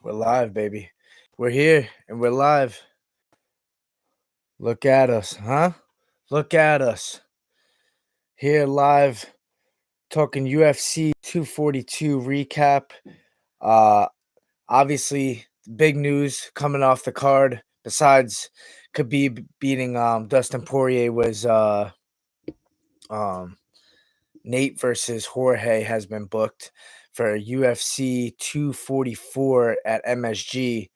We're live, baby. We're here and we're live. Look at us, huh? Look at us. Here live talking UFC 242 recap. Uh Obviously big news coming off the card besides Khabib beating Dustin Poirier was um Nate versus Jorge has been booked for UFC 244 at MSG.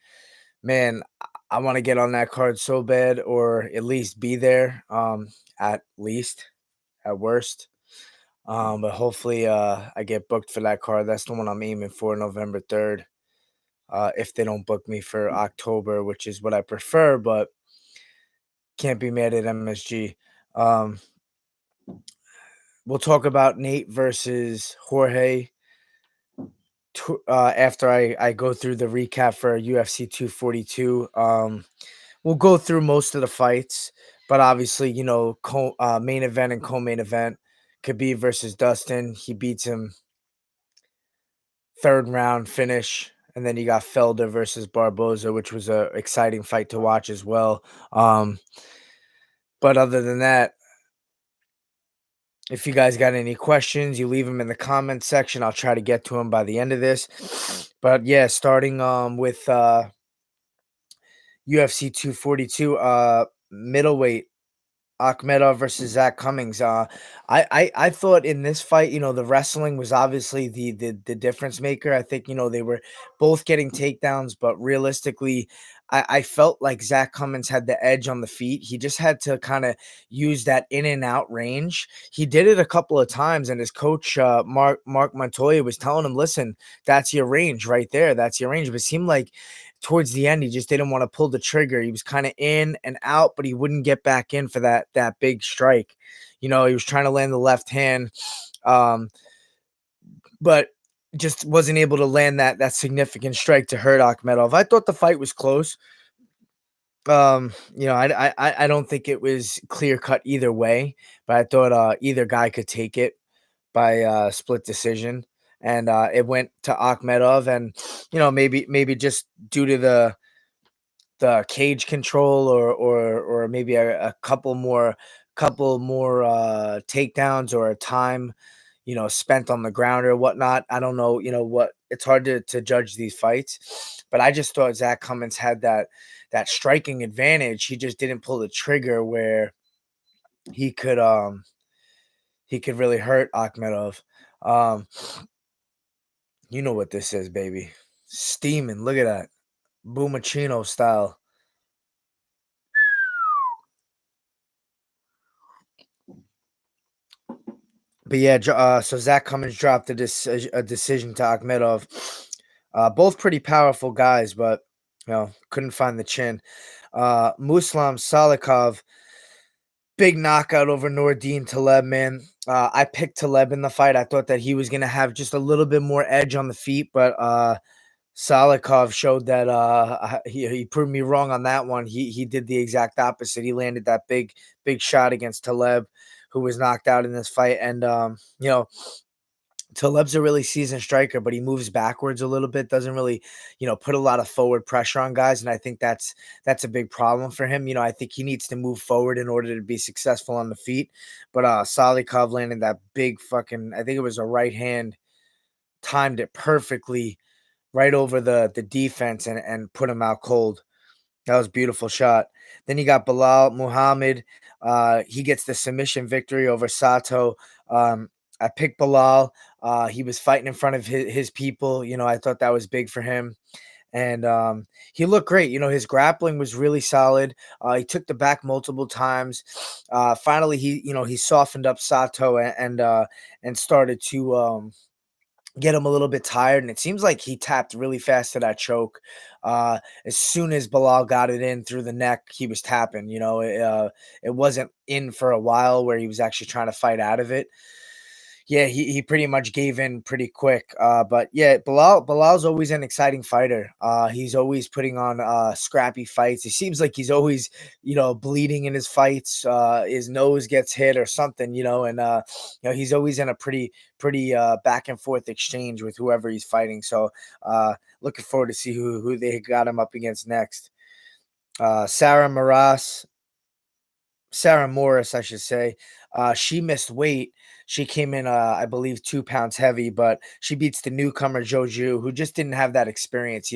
Man, I want to get on that card so bad, or at least be there. At least, at worst. But hopefully, I get booked for that card. That's the one I'm aiming for, November 3rd. If they don't book me for October, which is what I prefer, but can't be mad at MSG. Um, we'll talk about Nate versus Jorge after I go through the recap for UFC 242. We'll go through most of the fights, but obviously, main event and co-main event. Khabib versus Dustin. He beats him third round finish. And then you got Felder versus Barboza, which was a exciting fight to watch as well. But other than that, if you guys got any questions, you leave them in the comment section. I'll try to get to them by the end of this. But yeah, starting with UFC 242, middleweight Akhmedov versus Zach Cummings. I thought in this fight, the wrestling was obviously the difference maker. I think they were both getting takedowns, but realistically, I felt like Zach Cummings had the edge on the feet. He just had to kind of use that in and out range. He did it a couple of times, and his coach Mark Montoya was telling him, "Listen, that's your range right there. That's your range." But it seemed like towards the end, he just didn't want to pull the trigger. He was kind of in and out, but he wouldn't get back in for that big strike. He was trying to land the left hand, but just wasn't able to land that significant strike to hurt Akhmedov. I thought the fight was close. I don't think it was clear cut either way, but I thought either guy could take it by split decision, and it went to Akhmedov, and maybe just due to the cage control, or maybe a couple more takedowns, or a time spent on the ground or whatnot. I don't know, what it's hard to judge these fights, but I just thought Zach Cummins had that striking advantage. He just didn't pull the trigger where he could really hurt Akhmedov. Um, you know what this is, baby. Steaming. Look at that. Boomachino style. But yeah, so Zach Cummins dropped a decision to Akhmedov. Both pretty powerful guys, but couldn't find the chin. Muslim Salikov, big knockout over Nordine Taleb, man. I picked Taleb in the fight. I thought that he was going to have just a little bit more edge on the feet, but Salikov showed that he proved me wrong on that one. He did the exact opposite. He landed that big shot against Taleb, who was knocked out in this fight. And Taleb's a really seasoned striker, but he moves backwards a little bit, doesn't really, put a lot of forward pressure on guys. And I think that's a big problem for him. I think he needs to move forward in order to be successful on the feet. But Salikov landed that big fucking, I think it was a right hand, timed it perfectly right over the defense, and put him out cold. That was a beautiful shot. Then you got Bilal Muhammad. He gets the submission victory over Sato. I picked Bilal. He was fighting in front of his people. I thought that was big for him. And he looked great. His grappling was really solid. He took the back multiple times. Finally, he softened up Sato, and started to get him a little bit tired, and it seems like he tapped really fast to that choke. As soon as Bilal got it in through the neck, he was tapping. It wasn't in for a while where he was actually trying to fight out of it. Yeah, he pretty much gave in pretty quick. But yeah, Bilal's always an exciting fighter. He's always putting on scrappy fights. It seems like he's always, bleeding in his fights. His nose gets hit or something, and he's always in a pretty back and forth exchange with whoever he's fighting. So looking forward to see who they got him up against next. Sarah Maras Sarah Morris, I should say. She missed weight. She came in, I believe, 2 pounds heavy, but she beats the newcomer Joju, who just didn't have that experience.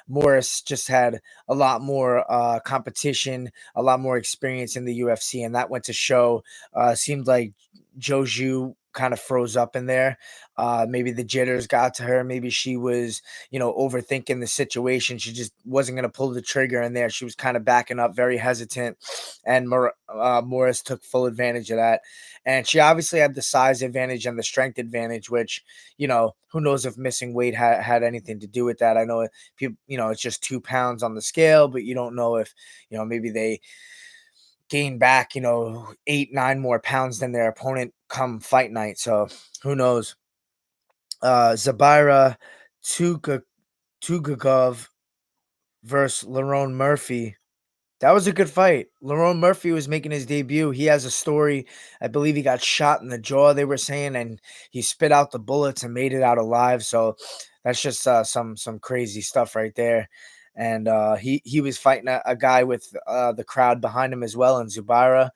Morris just had a lot more competition, a lot more experience in the UFC, and that went to show. Seemed like Joju kind of froze up in there. Maybe the jitters got to her. Maybe she was, overthinking the situation. She just wasn't going to pull the trigger in there. She was kind of backing up, very hesitant, and Morris took full advantage of that. And she obviously had the size advantage and the strength advantage, which, who knows if missing weight had anything to do with that. I know people, it's just 2 pounds on the scale, but you don't know if, maybe they gain back, 8, 9 more pounds than their opponent come fight night. So who knows? Zabira Tuga Tugagov versus Lerone Murphy. That was a good fight. Lerone Murphy was making his debut. He has a story. I believe he got shot in the jaw, they were saying, and he spit out the bullets and made it out alive. So that's just some crazy stuff right there. And he was fighting a guy with the crowd behind him as well, and Zubaira,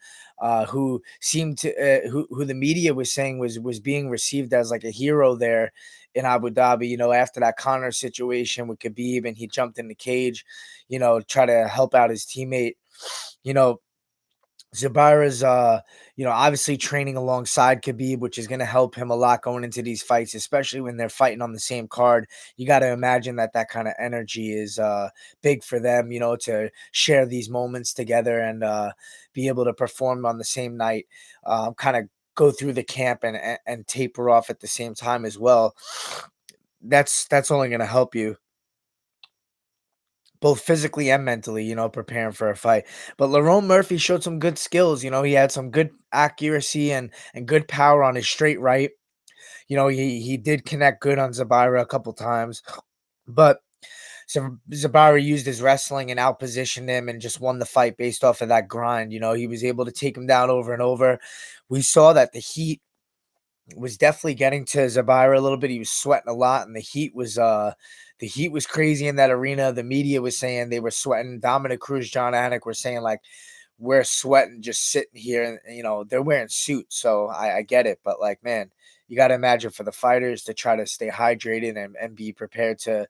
who seemed to who the media was saying was being received as like a hero there in Abu Dhabi. After that Connor situation with Khabib, and he jumped in the cage, try to help out his teammate. You know, Zabira's, obviously training alongside Khabib, which is going to help him a lot going into these fights, especially when they're fighting on the same card. You got to imagine that kind of energy is big for them, to share these moments together and be able to perform on the same night, kind of go through the camp and taper off at the same time as well. That's only going to help you both physically and mentally, preparing for a fight. But Lerone Murphy showed some good skills. He had some good accuracy and good power on his straight right. He did connect good on Zabira a couple times, but Zabira used his wrestling and outpositioned him and just won the fight based off of that grind. He was able to take him down over and over. We saw that the heat was definitely getting to Zabira a little bit. He was sweating a lot, and the heat was crazy in that arena. The media was saying they were sweating. Dominic Cruz, John Anik were saying like we're sweating just sitting here, and they're wearing suits, so I get it. But like, man, you got to imagine for the fighters to try to stay hydrated and be prepared to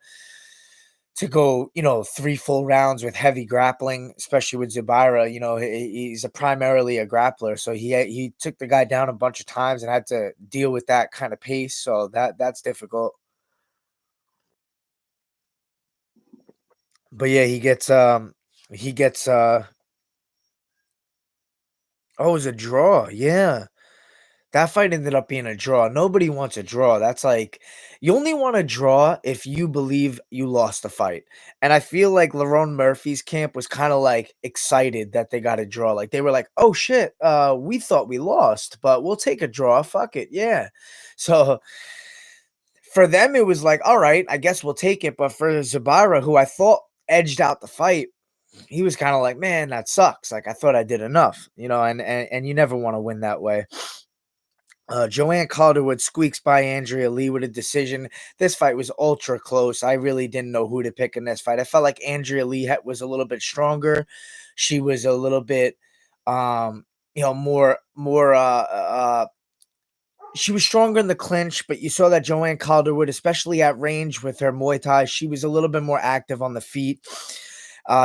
go, 3 full rounds with heavy grappling, especially with Zubaira. He's primarily a grappler, so he took the guy down a bunch of times and had to deal with that kind of pace. So that's difficult. But yeah, he gets oh, it was a draw. Yeah. That fight ended up being a draw. Nobody wants a draw. That's like you only want a draw if you believe you lost the fight. And I feel like Lerone Murphy's camp was kind of like excited that they got a draw. Like they were like, "Oh shit, we thought we lost, but we'll take a draw. Fuck it, yeah." So for them, it was like, "All right, I guess we'll take it." But for Zabira, who I thought edged out the fight, he was kind of like, "Man, that sucks. Like I thought I did enough, and you never want to win that way." Joanne Calderwood squeaks by Andrea Lee with a decision. This fight was ultra close. I really didn't know who to pick in this fight. I felt like Andrea Lee was a little bit stronger. She was a little bit, more. She was stronger in the clinch, but you saw that Joanne Calderwood, especially at range with her Muay Thai, she was a little bit more active on the feet.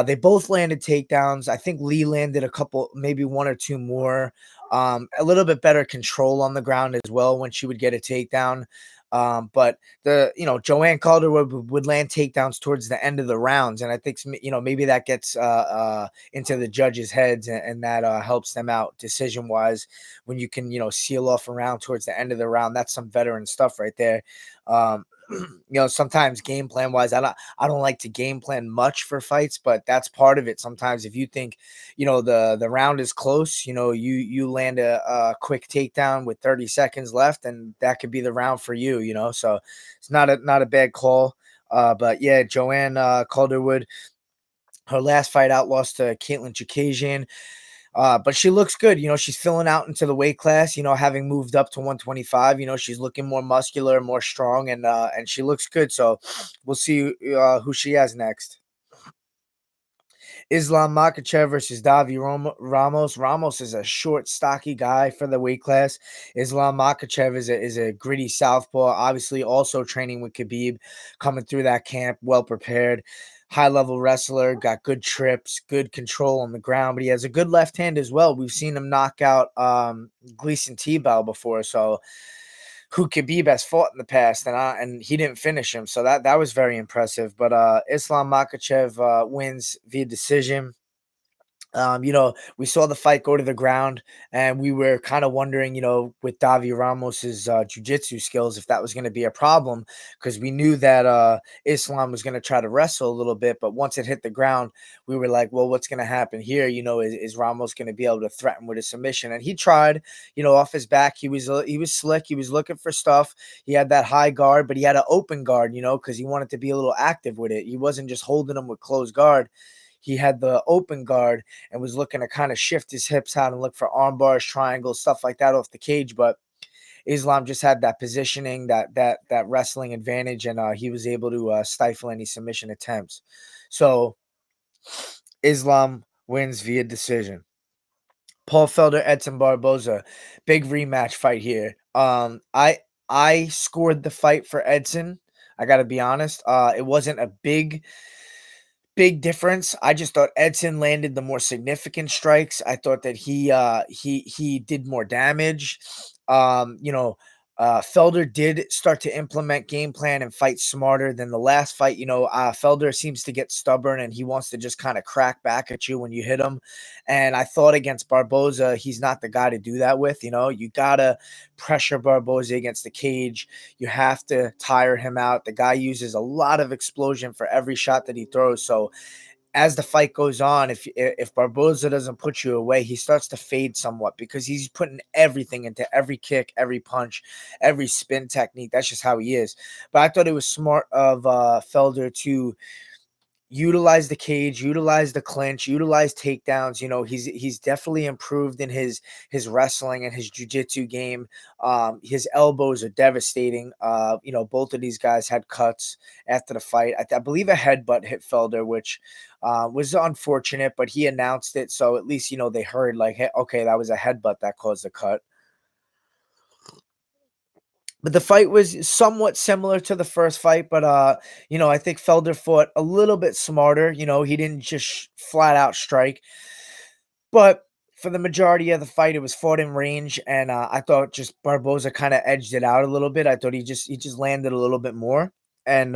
They both landed takedowns. I think Lee landed a couple, maybe one or two more. A little bit better control on the ground as well when she would get a takedown. But Joanne Calderwood would land takedowns towards the end of the rounds, and I think maybe that gets into the judges' heads, and that helps them out decision wise when you can seal off a round towards the end of the round. That's some veteran stuff right there. Sometimes game plan wise, I don't like to game plan much for fights, but that's part of it. Sometimes if you think, the round is close, you land a quick takedown with 30 seconds left, and that could be the round for you. So it's not a bad call. But yeah, Joanne Calderwood, her last fight out lost to Caitlin Chikazian. But she looks good. She's filling out into the weight class, having moved up to 125. She's looking more muscular, more strong, and she looks good. So we'll see who she has next. Islam Makhachev versus Ramos. Ramos is a short, stocky guy for the weight class. Islam Makhachev is a gritty southpaw, obviously also training with Khabib, coming through that camp, well prepared. High level wrestler, got good trips, good control on the ground, but he has a good left hand as well. We've seen him knock out Gleason Tebow before, so who Khabib has fought in the past, and he didn't finish him, so that was very impressive. But Islam Makhachev wins via decision. We saw the fight go to the ground, and we were kind of wondering, with Davi Ramos's jujitsu skills, if that was going to be a problem, because we knew that Islam was going to try to wrestle a little bit, but once it hit the ground, we were like, well, what's going to happen here? Is Ramos going to be able to threaten with a submission? And he tried, off his back. He was slick. He was looking for stuff. He had that high guard, but he had an open guard, because he wanted to be a little active with it. He wasn't just holding him with closed guard. He had the open guard and was looking to kind of shift his hips out and look for arm bars, triangles, stuff like that off the cage. But Islam just had that positioning, that wrestling advantage, and he was able to stifle any submission attempts. So Islam wins via decision. Paul Felder, Edson Barboza, big rematch fight here. I scored the fight for Edson. I got to be honest. It wasn't a big difference. I just thought Edson landed the more significant strikes. I thought that he did more damage. Um, you know, Felder did start to implement game plan and fight smarter than the last fight. Felder seems to get stubborn and he wants to just kind of crack back at you when you hit him. And I thought against Barboza, he's not the guy to do that with. You gotta pressure Barboza against the cage. You have to tire him out. The guy uses a lot of explosion for every shot that he throws. So as the fight goes on, if Barboza doesn't put you away, he starts to fade somewhat because he's putting everything into every kick, every punch, every spin technique. That's just how he is. But I thought it was smart of Felder to utilize the cage, utilize the clinch, utilize takedowns. He's definitely improved in his wrestling and his jiu-jitsu game. His elbows are devastating. Both of these guys had cuts after the fight. I believe a headbutt hit Felder, which was unfortunate, but he announced it, so at least they heard like, hey, okay, that was a headbutt that caused the cut. But the fight was somewhat similar to the first fight, but I think Felder fought a little bit smarter. He didn't just flat out strike. But for the majority of the fight, it was fought in range, and I thought just Barboza kind of edged it out a little bit. I thought he just landed a little bit more, and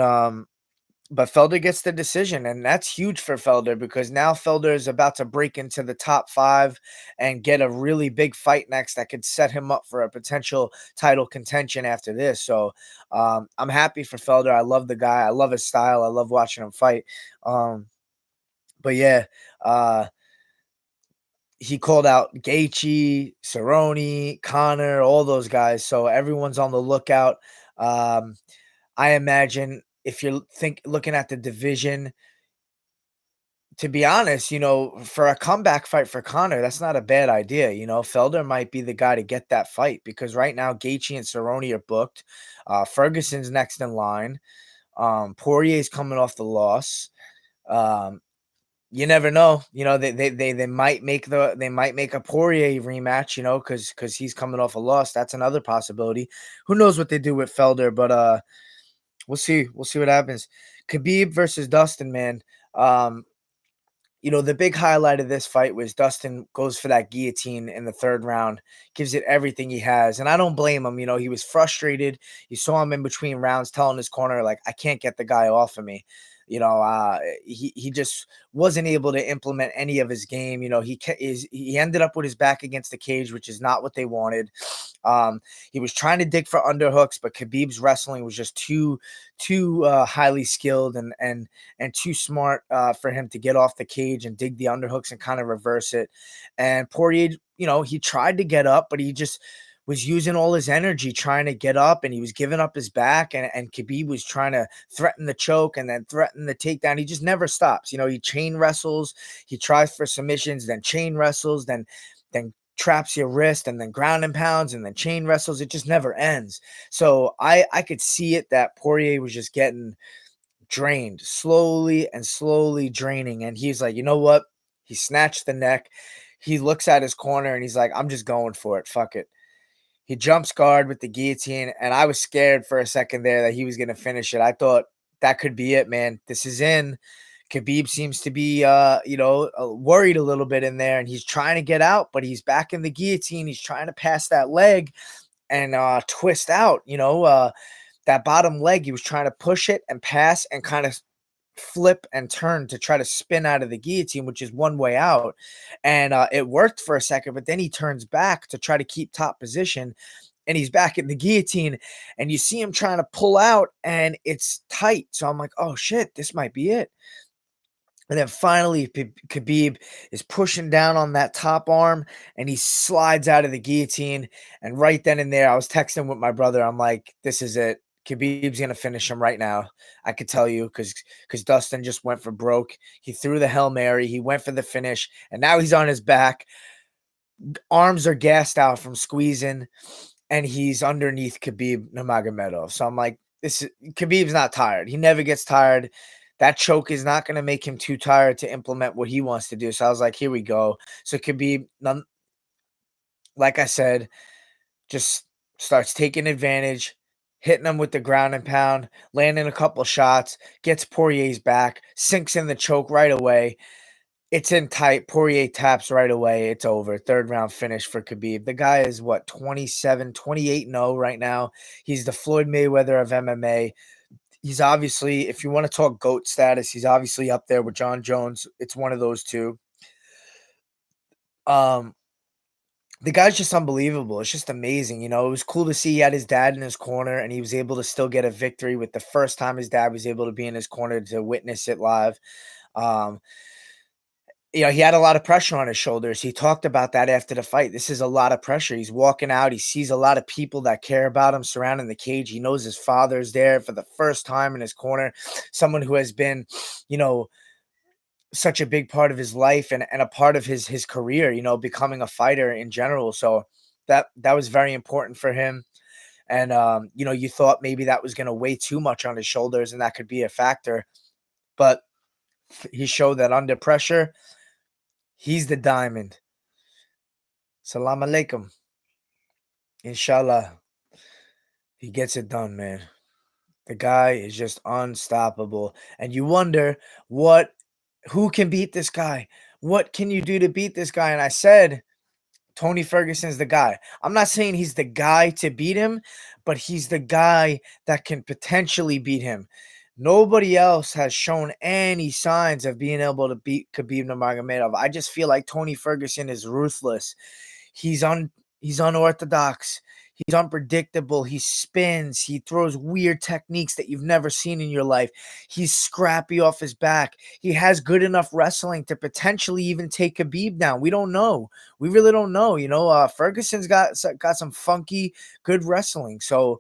but Felder gets the decision, and that's huge for Felder because now Felder is about to break into the top 5 and get a really big fight next that could set him up for a potential title contention after this. So I'm happy for Felder. I love the guy. I love his style. I love watching him fight. But yeah, he called out Gaethje, Cerrone, Connor, all those guys. So everyone's on the lookout. Um, I imagine if you're looking at the division, to be honest, for a comeback fight for Connor, that's not a bad idea. Felder might be the guy to get that fight because right now Gaethje and Cerrone are booked. Ferguson's next in line. Poirier's coming off the loss. Um, you never know. They might make a Poirier rematch. Because he's coming off a loss. That's another possibility. Who knows what they do with Felder? But we'll see. We'll see what happens. Khabib versus Dustin, man. The big highlight of this fight was Dustin goes for that guillotine in the third round, gives it everything he has. And I don't blame him. He was frustrated. You saw him in between rounds telling his corner, like, I can't get the guy off of me. He just wasn't able to implement any of his game. He ended up with his back against the cage, which is not what they wanted. He was trying to dig for underhooks, but Khabib's wrestling was just too highly skilled and too smart for him to get off the cage and dig the underhooks and kind of reverse it. And Poirier, he tried to get up, but he just was using all his energy trying to get up, and he was giving up his back, and Khabib was trying to threaten the choke and then threaten the takedown. He just never stops. He chain wrestles, he tries for submissions, then chain wrestles, then traps your wrist, and then ground and pounds, and then chain wrestles. It just never ends. So I could see it that Poirier was just getting drained, slowly and slowly draining. And he's like, you know what? He snatched the neck. He looks at his corner and he's like, I'm just going for it. Fuck it. He jumps guard with the guillotine, and I was scared for a second there that he was going to finish it. I thought that could be it, man. This is in. Khabib seems to be, worried a little bit in there, and he's trying to get out, but he's back in the guillotine. He's trying to pass that leg and twist out. That bottom leg. He was trying to push it and pass and kind of flip and turn to try to spin out of the guillotine, which is one way out. And it worked for a second, but then he turns back to try to keep top position, and he's back in the guillotine, and you see him trying to pull out, and it's tight. So I'm like, oh shit, this might be it. And then finally, Khabib is pushing down on that top arm, and he slides out of the guillotine. And right then and there, I was texting with my brother. I'm like, this is it. Khabib's gonna finish him right now. I could tell you because Dustin just went for broke. He threw the Hail Mary. He went for the finish, and now he's on his back. Arms are gassed out from squeezing, and he's underneath Khabib Nurmagomedov. So I'm like, Khabib's not tired. He never gets tired. That choke is not going to make him too tired to implement what he wants to do. So I was like, here we go. So Khabib, like I said, just starts taking advantage, hitting him with the ground and pound, landing a couple shots, gets Poirier's back, sinks in the choke right away. It's in tight. Poirier taps right away. It's over. Third round finish for Khabib. The guy is what, 27, 28-0 right now. He's the Floyd Mayweather of MMA. He's obviously, if you want to talk GOAT status, he's obviously up there with John Jones. It's one of those two. The guy's just unbelievable. It's just amazing. It was cool to see he had his dad in his corner, and he was able to still get a victory with the first time his dad was able to be in his corner to witness it live. Um, he had a lot of pressure on his shoulders. He talked about that after the fight. This is a lot of pressure. He's walking out. He sees a lot of people that care about him surrounding the cage. He knows his father's there for the first time in his corner, someone who has been, you know, such a big part of his life and a part of his career, becoming a fighter in general. So that was very important for him. And you thought maybe that was going to weigh too much on his shoulders and that could be a factor. But he showed that under pressure, he's the diamond. Salam alaikum. Inshallah. He gets it done, man. The guy is just unstoppable. And you wonder who can beat this guy? What can you do to beat this guy? And I said, Tony Ferguson's the guy. I'm not saying he's the guy to beat him, but he's the guy that can potentially beat him. Nobody else has shown any signs of being able to beat Khabib Nurmagomedov. I just feel like Tony Ferguson is ruthless. He's unorthodox. He's unpredictable. He spins. He throws weird techniques that you've never seen in your life. He's scrappy off his back. He has good enough wrestling to potentially even take Khabib down. We don't know. We really don't know. Ferguson's got some funky, good wrestling. So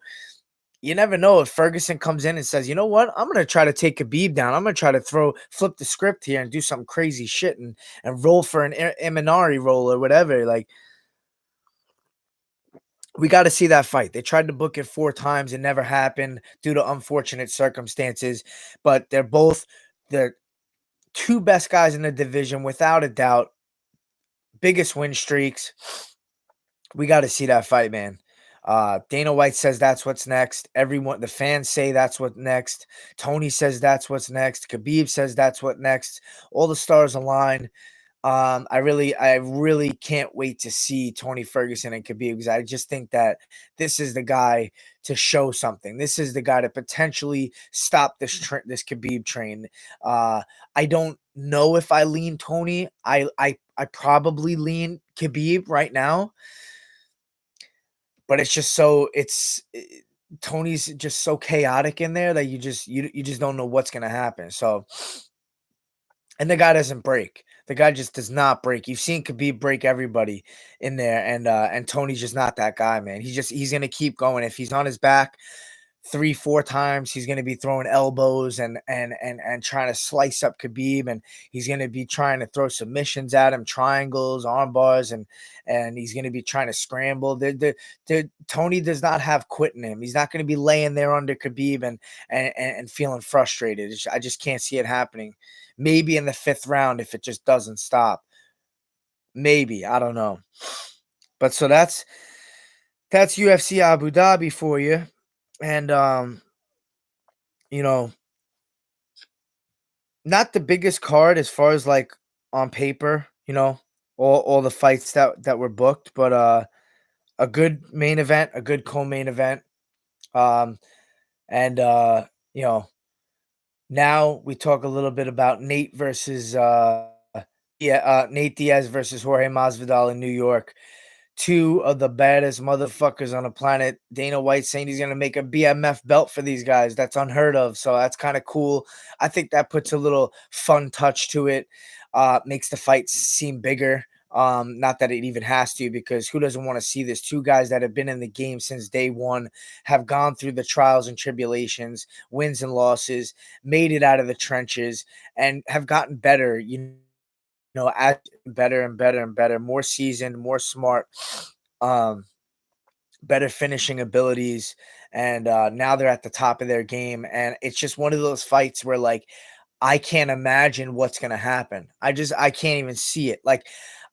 you never know if Ferguson comes in and says, you know what, I'm going to try to take Khabib down. I'm going to try to flip the script here and do some crazy shit and roll for an Imanari roll or whatever. Like, we got to see that fight. They tried to book it 4 times. It never happened due to unfortunate circumstances. But they're both the 2 best guys in the division, without a doubt. Biggest win streaks. We got to see that fight, man. Dana White says that's what's next. Everyone, the fans say that's what's next. Tony says that's what's next. Khabib says that's what next. All the stars align. I really can't wait to see Tony Ferguson and Khabib because I just think that this is the guy to show something. This is the guy to potentially stop this Khabib train. Uh, I don't know if I lean Tony. I probably lean Khabib right now, but it's just Tony's just so chaotic in there that you just don't know what's gonna happen. So and the guy doesn't break. The guy just does not break. You've seen Khabib break everybody in there, and Tony's just not that guy, man. He's gonna keep going. If he's on his back 3, 4 times, he's gonna be throwing elbows and trying to slice up Khabib, and he's gonna be trying to throw submissions at him, triangles, arm bars, and he's gonna be trying to scramble. Tony does not have quit in him. He's not gonna be laying there under Khabib and feeling frustrated. I just can't see it happening. Maybe in the 5th round if it just doesn't stop. Maybe, I don't know. But so that's UFC Abu Dhabi for you. And you know, not the biggest card as far as like on paper, all the fights that were booked, but a good main event, a good co-main event. Um and you know, now we talk a little bit about Nate Diaz versus Jorge Masvidal in New York. Two of the baddest motherfuckers on the planet. Dana White saying he's gonna make a BMF belt for these guys. That's unheard of. So that's kind of cool. I think that puts a little fun touch to it. Makes the fight seem bigger. Not that it even has to, because who doesn't want to see this? Two guys that have been in the game since day one, have gone through the trials and tribulations, wins and losses, made it out of the trenches, and have gotten better. As better and better and better, more seasoned, more smart, um, better finishing abilities, and now they're at the top of their game. And it's just one of those fights where like I can't imagine what's gonna happen. I can't even see it. Like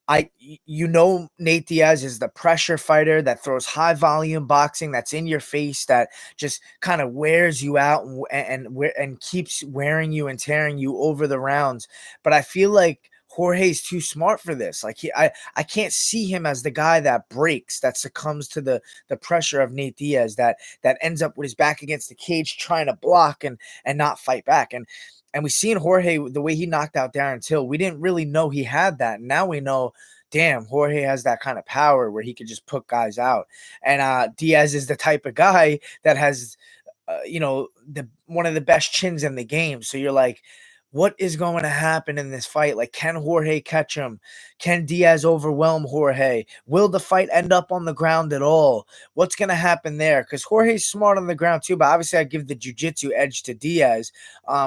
Nate Diaz is the pressure fighter that throws high volume boxing that's in your face, that just kind of wears you out and keeps wearing you and tearing you over the rounds. But I feel like Jorge's too smart for this. Like I can't see him as the guy that breaks, that succumbs to the pressure of Nate Diaz, that ends up with his back against the cage trying to block and not fight back. And we seen Jorge, the way he knocked out Darren Till. We didn't really know he had that. Now we know, damn, Jorge has that kind of power where he could just put guys out. And Diaz is the type of guy that has, the one of the best chins in the game. So you're like, what is going to happen in this fight? Like, can Jorge catch him? Can Diaz overwhelm Jorge? Will the fight end up on the ground at all? What's going to happen there? Because Jorge's smart on the ground too, but obviously I give the jiu-jitsu edge to Diaz.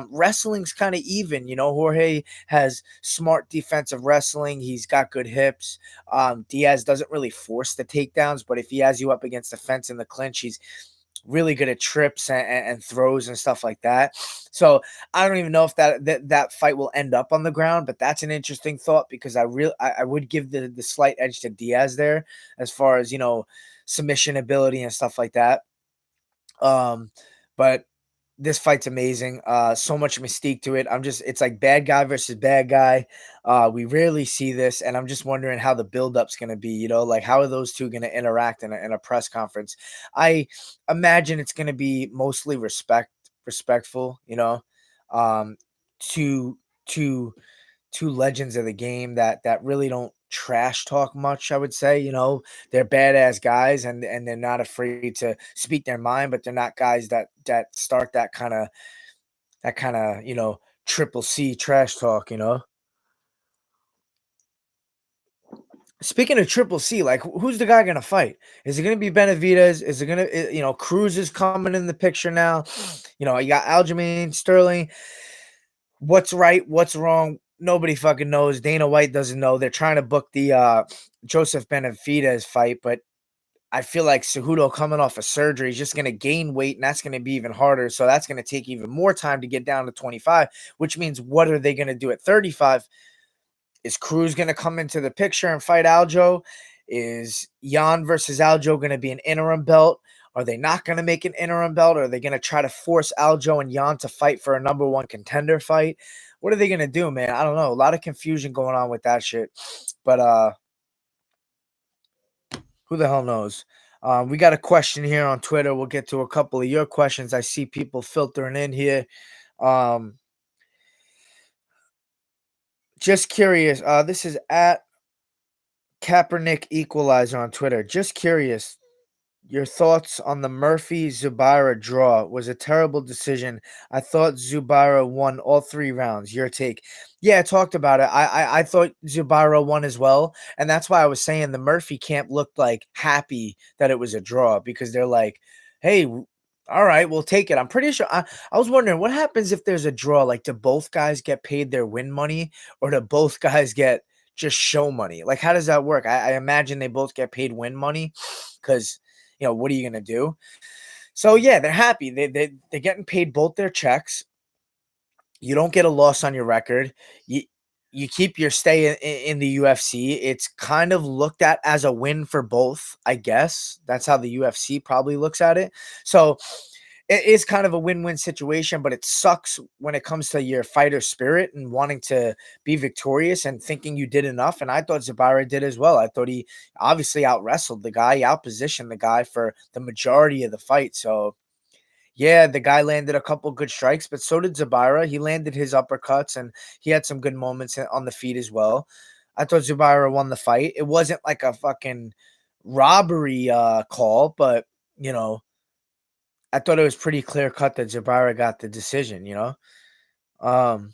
Wrestling's kind of even. Jorge has smart defensive wrestling. He's got good hips. Diaz doesn't really force the takedowns, but if he has you up against the fence in the clinch, he's really good at trips and throws and stuff like that. So I don't even know if that fight will end up on the ground, but that's an interesting thought, because I would give the slight edge to Diaz there as far as submission ability and stuff like that. But this fight's amazing. So much mystique to it. It's like bad guy versus bad guy. We rarely see this, and I'm just wondering how the build-up's gonna be, like how are those two gonna interact in a press conference? I imagine it's gonna be mostly respectful, um, to to two legends of the game that really don't trash talk much, I would say. They're badass guys, and they're not afraid to speak their mind, but they're not guys that start that kind of triple C trash talk. Speaking of triple C, like who's the guy gonna fight? Is it gonna be Benavidez? Is it gonna Cruz is coming in the picture now? You got Aljamain Sterling. What's right? What's wrong? Nobody fucking knows. Dana White doesn't know. They're trying to book the Joseph Benavidez fight, but I feel like Cejudo coming off of surgery is just going to gain weight, and that's going to be even harder. So that's going to take even more time to get down to 25, which means what are they going to do at 35? Is Cruz going to come into the picture and fight Aljo? Is Jan versus Aljo going to be an interim belt? Are they not going to make an interim belt? Or are they going to try to force Aljo and Jan to fight for a number one contender fight? what are they gonna do, man? I don't know. A lot of confusion going on with that shit. But who the hell knows? We got a question here on Twitter. We'll get to a couple of your questions. I see people filtering in here. Um, just curious. This is at Kaepernick Equalizer on Twitter. Just curious. Your thoughts on the Murphy Zubaira draw was a terrible decision. I thought Zubaira won all 3 rounds. Your take? Yeah, I talked about it. I thought Zubaira won as well, and that's why I was saying the Murphy camp looked like happy that it was a draw because they're like, "Hey, all right, we'll take it." I'm pretty sure. I was wondering what happens if there's a draw. Like, do both guys get paid their win money, or do both guys get just show money? Like, how does that work? I imagine they both get paid win money because what are you gonna do? So yeah, they're happy. They're getting paid both their checks. You don't get a loss on your record. You keep your stay in the UFC. It's kind of looked at as a win for both, I guess. That's how the UFC probably looks at it. So it is kind of a win-win situation, but it sucks when it comes to your fighter spirit and wanting to be victorious and thinking you did enough. And I thought Zabara did as well. I thought he obviously out wrestled the guy, he outpositioned the guy for the majority of the fight. So yeah, the guy landed a couple good strikes, but so did Zabira. He landed his uppercuts and he had some good moments on the feet as well. I thought Zabira won the fight. It wasn't like a fucking robbery call, but you know, I thought it was pretty clear cut that Zabira got the decision. Um,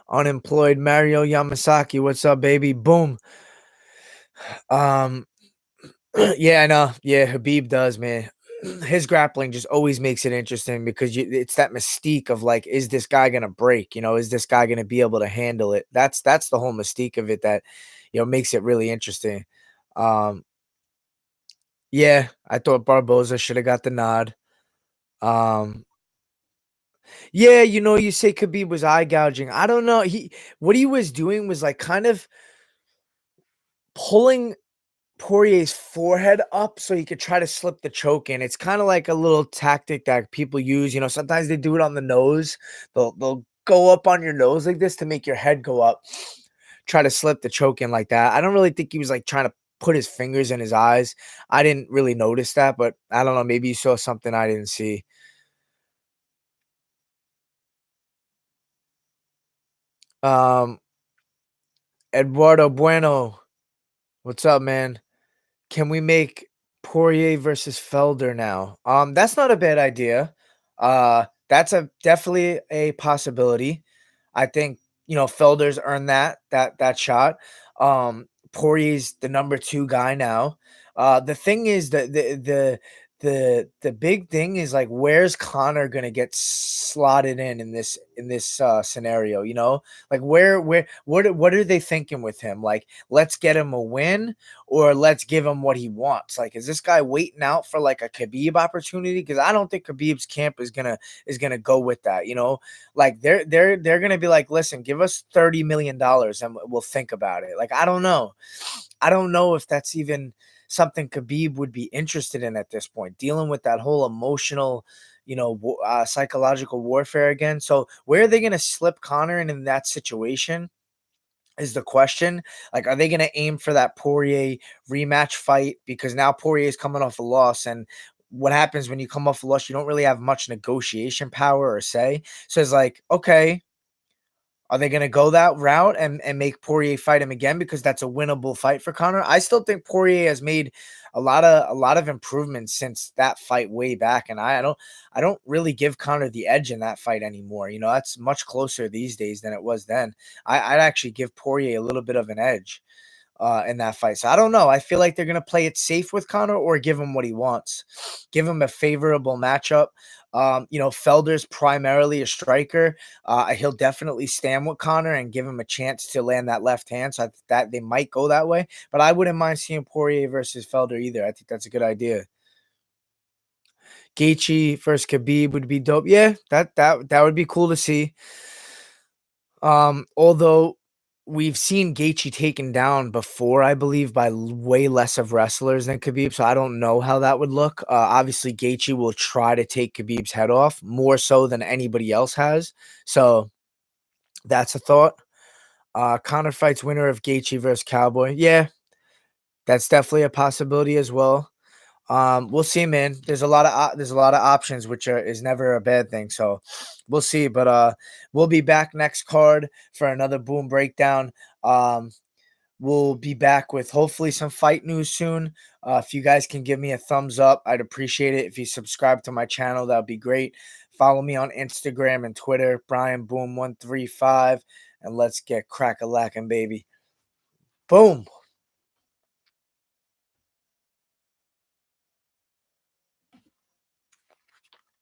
Unemployed Mario Yamasaki, what's up, baby? Boom. Um, yeah, I know. Yeah, Habib does, man. His grappling just always makes it interesting because it's that mystique of like, is this guy gonna break? Is this guy gonna be able to handle it? That's the whole mystique of it that makes it really interesting. Um, yeah, I thought Barboza should have got the nod. Um, yeah, you say Khabib was eye gouging. I don't know. What he was doing was like kind of pulling Poirier's forehead up so he could try to slip the choke in. It's kind of like a little tactic that people use. Sometimes they do it on the nose. They'll go up on your nose like this to make your head go up. Try to slip the choke in like that. I don't really think he was like trying to put his fingers in his eyes. I didn't really notice that, but I don't know. Maybe you saw something I didn't see. Um, Eduardo Bueno, what's up, man? Can we make Poirier versus Felder now? That's not a bad idea. That's a definitely a possibility. I think Felder's earned that shot. Poirier's the number 2 guy now. The thing is that the big thing is like where's Connor gonna get slotted in this scenario? Like where what are they thinking with him? Like let's get him a win or let's give him what he wants. Like is this guy waiting out for like a Khabib opportunity? Because I don't think Khabib's camp is gonna go with that. Like they're gonna be like, listen, give us $30 million and we'll think about it. Like I don't know if that's even something Khabib would be interested in at this point, dealing with that whole emotional, psychological warfare again. So where are they gonna slip Connor in that situation? Is the question. Like, are they going to aim for that Poirier rematch fight? Because now Poirier is coming off a loss. And what happens when you come off a loss? You don't really have much negotiation power or say. So it's like, okay, are they going to go that route and make Poirier fight him again because that's a winnable fight for Conor? I still think Poirier has made a lot of improvements since that fight way back, and I don't really give Conor the edge in that fight anymore. That's much closer these days than it was then. I'd actually give Poirier a little bit of an edge in that fight. So I don't know. I feel like they're gonna play it safe with Conor or give him what he wants, give him a favorable matchup. Felder's primarily a striker. He'll definitely stand with Conor and give him a chance to land that left hand. So I think that they might go that way. But I wouldn't mind seeing Poirier versus Felder either. I think that's a good idea. Gaethje versus Khabib would be dope. Yeah, that would be cool to see. Although we've seen Gaethje taken down before, I believe, by way less of wrestlers than Khabib, so I don't know how that would look. Obviously, Gaethje will try to take Khabib's head off more so than anybody else has. So That's a thought. Connor fights winner of Gaethje versus Cowboy. Yeah, that's definitely a possibility as well. We'll see, man. There's a lot of options, which is never a bad thing. So we'll see. But we'll be back next card for another boom breakdown. Um, we'll be back with hopefully some fight news soon. If you guys can give me a thumbs up, I'd appreciate it. If you subscribe to my channel, that would be great. Follow me on Instagram and Twitter, Brian Boom 135, and let's get crack a lacking, baby. Boom.